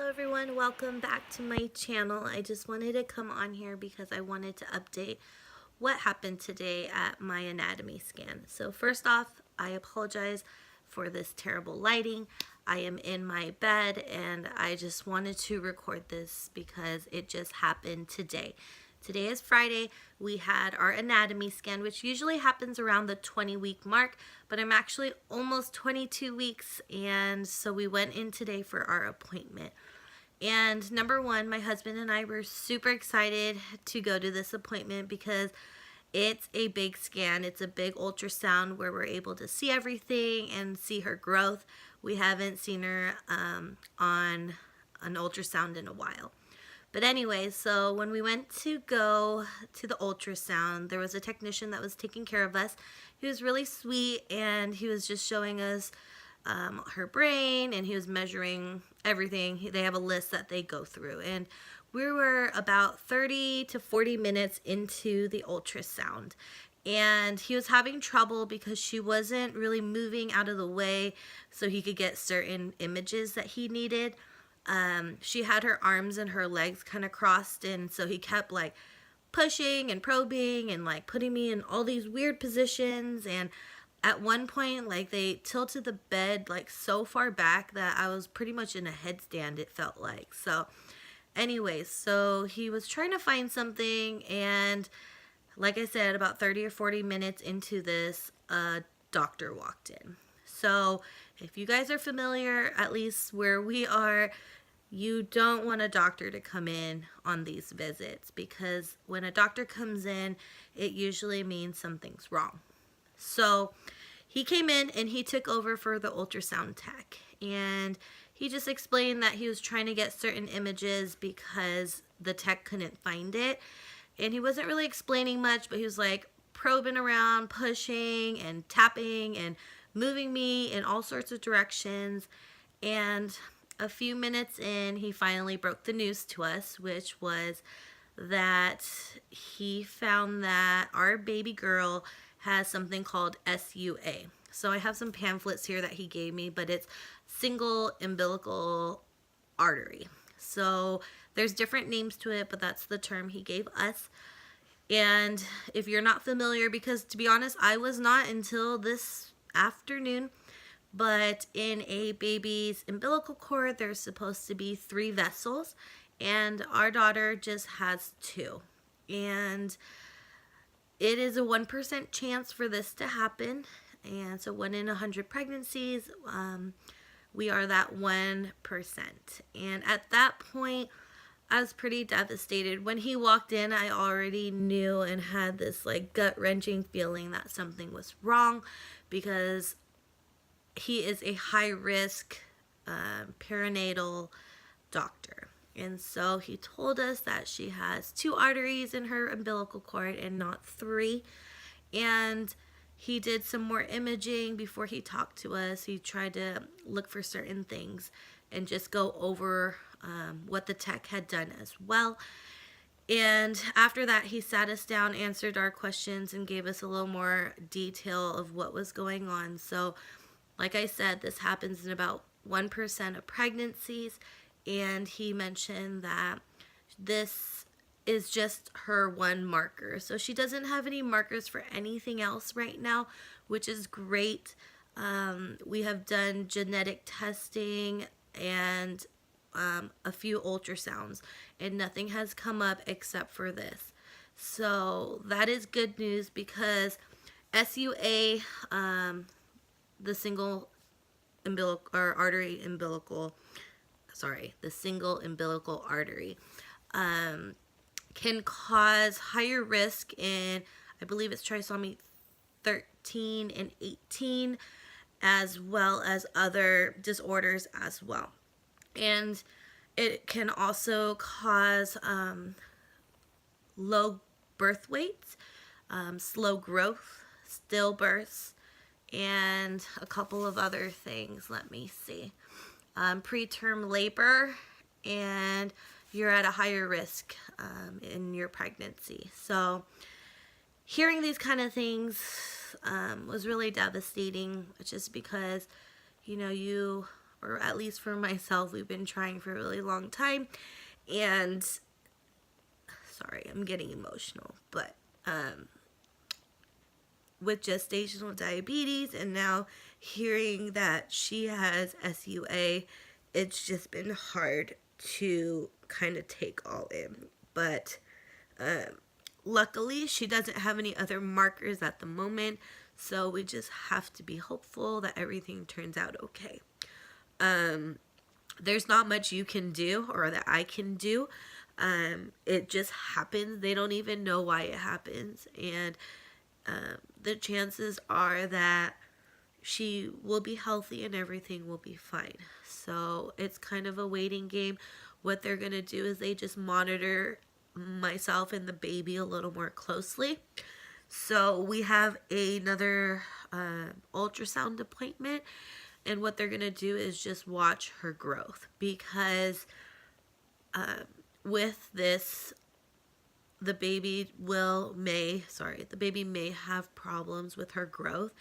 everyone, welcome back to my channel. I just wanted to come on here because I wanted to update what happened today at my anatomy scan. So first off, I apologize for this terrible lighting. I am in my bed and I just wanted to record this because it just happened today. Today is Friday. We had our anatomy scan, which usually happens around the 20-week mark, but I'm actually almost 22 weeks, and so we went in today for our appointment. And number one, my husband and I were super excited to go to this appointment because it's a big scan. It's a big ultrasound where we're able to see everything and see her growth. We haven't seen her on an ultrasound in a while. But anyway, so when we went to go to the ultrasound, there was a technician that was taking care of us. He was really sweet, and he was just showing us her brain, and he was measuring everything. They have a list that they go through, and we were about 30 to 40 minutes into the ultrasound, and he was having trouble because she wasn't really moving out of the way so he could get certain images that he needed. She had her arms and her legs kind of crossed, and so he kept like pushing and probing and like putting me in all these weird positions. And at one point, like, they tilted the bed like so far back that I was pretty much in a headstand, it felt like. So anyways, so he was trying to find something, and like I said, about 30 or 40 minutes into this, a doctor walked in. So if you guys are familiar, at least where we are, you don't want a doctor to come in on these visits, because when a doctor comes in, it usually means something's wrong. So he came in and he took over for the ultrasound tech, and he just explained that he was trying to get certain images because the tech couldn't find it. And he wasn't really explaining much, but he was like probing around, pushing and tapping and moving me in all sorts of directions. And a few minutes in, he finally broke the news to us, which was that he found that our baby girl has something called SUA. So I have some pamphlets here that he gave me, but it's single umbilical artery. So there's different names to it, but that's the term he gave us. And if you're not familiar, because to be honest, I was not until this afternoon, but in a baby's umbilical cord, there's supposed to be 3 vessels, and our daughter just has 2. And it is a 1% chance for this to happen. And so 1 in 100 pregnancies, we are that 1%. And at that point, I was pretty devastated. When he walked in, I already knew and had this like gut-wrenching feeling that something was wrong, because he is a high-risk perinatal doctor. And so he told us that she has 2 arteries in her umbilical cord and not 3. And he did some more imaging before he talked to us. He tried to look for certain things and just go over what the tech had done as well. And after that, he sat us down, answered our questions, and gave us a little more detail of what was going on. So like I said, this happens in about 1% of pregnancies, and he mentioned that this is just her 1 marker. So she doesn't have any markers for anything else right now, which is great. We have done genetic testing and a few ultrasounds, and nothing has come up except for this. So that is good news, because SUA, the single umbilical or artery umbilical, the single umbilical artery, can cause higher risk in, I believe it's trisomy 13 and 18, as well as other disorders as well. And it can also cause low birth weights, slow growth, stillbirths, and a couple of other things. Let me see. Preterm labor, and you're at a higher risk in your pregnancy. So hearing these kind of things was really devastating, just because, you know, you or at least for myself, we've been trying for a really long time. And sorry, I'm getting emotional, but with gestational diabetes and now hearing that she has SUA, it's just been hard to kind of take all in. But luckily, she doesn't have any other markers at the moment, so we just have to be hopeful that everything turns out okay. There's not much you can do or that I can do. It just happens. They don't even know why it happens. And the chances are that she will be healthy and everything will be fine. So it's kind of a waiting game. What they're going to do is they just monitor myself and the baby a little more closely. So we have another ultrasound appointment, and what they're going to do is just watch her growth, because with this, the baby may have problems with her growth,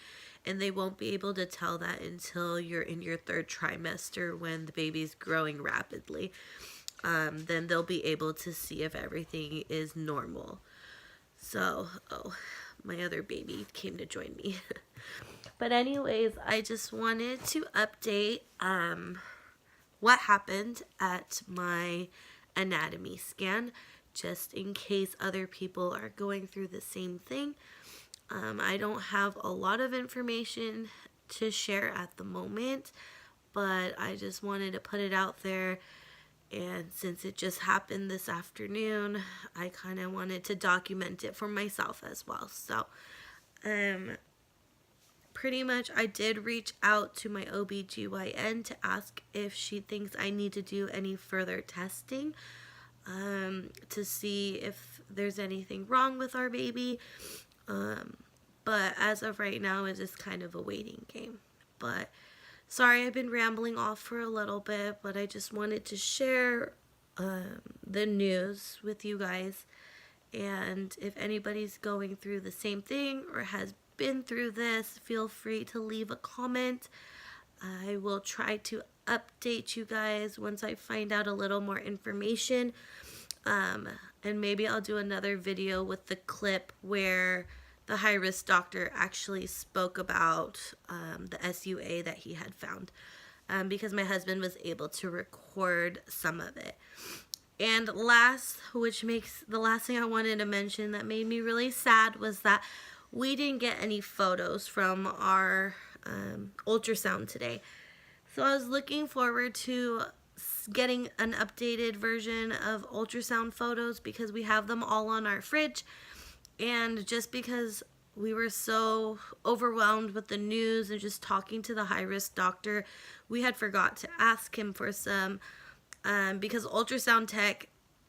and they won't be able to tell that until you're in your third trimester, when the baby's growing rapidly. Then they'll be able to see if everything is normal. So, my other baby came to join me. But anyways, I just wanted to update what happened at my anatomy scan, just in case other people are going through the same thing. I don't have a lot of information to share at the moment, but I just wanted to put it out there. And since it just happened this afternoon, I kind of wanted to document it for myself as well. So, pretty much I did reach out to my OBGYN to ask if she thinks I need to do any further testing to see if there's anything wrong with our baby. But as of right now, it's just kind of a waiting game. But sorry, I've been rambling off for a little bit, but I just wanted to share the news with you guys. And if anybody's going through the same thing or has been through this, feel free to leave a comment. I will try to update you guys once I find out a little more information. And maybe I'll do another video with the clip where the high-risk doctor actually spoke about the SUA that he had found, because my husband was able to record some of it. And the last thing I wanted to mention that made me really sad was that we didn't get any photos from our ultrasound today. So I was looking forward to getting an updated version of ultrasound photos, because we have them all on our fridge. And just because we were so overwhelmed with the news and just talking to the high-risk doctor, we had forgot to ask him for some, because ultrasound tech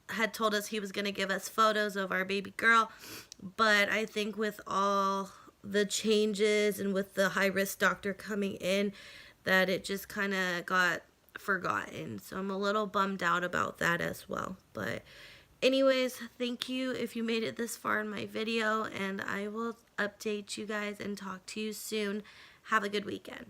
had told us he was going to give us photos of our baby girl. But I think with all the changes and with the high-risk doctor coming in, that it just kind of got forgotten. So I'm a little bummed out about that as well. But anyways, thank you if you made it this far in my video, and I will update you guys and talk to you soon. Have a good weekend.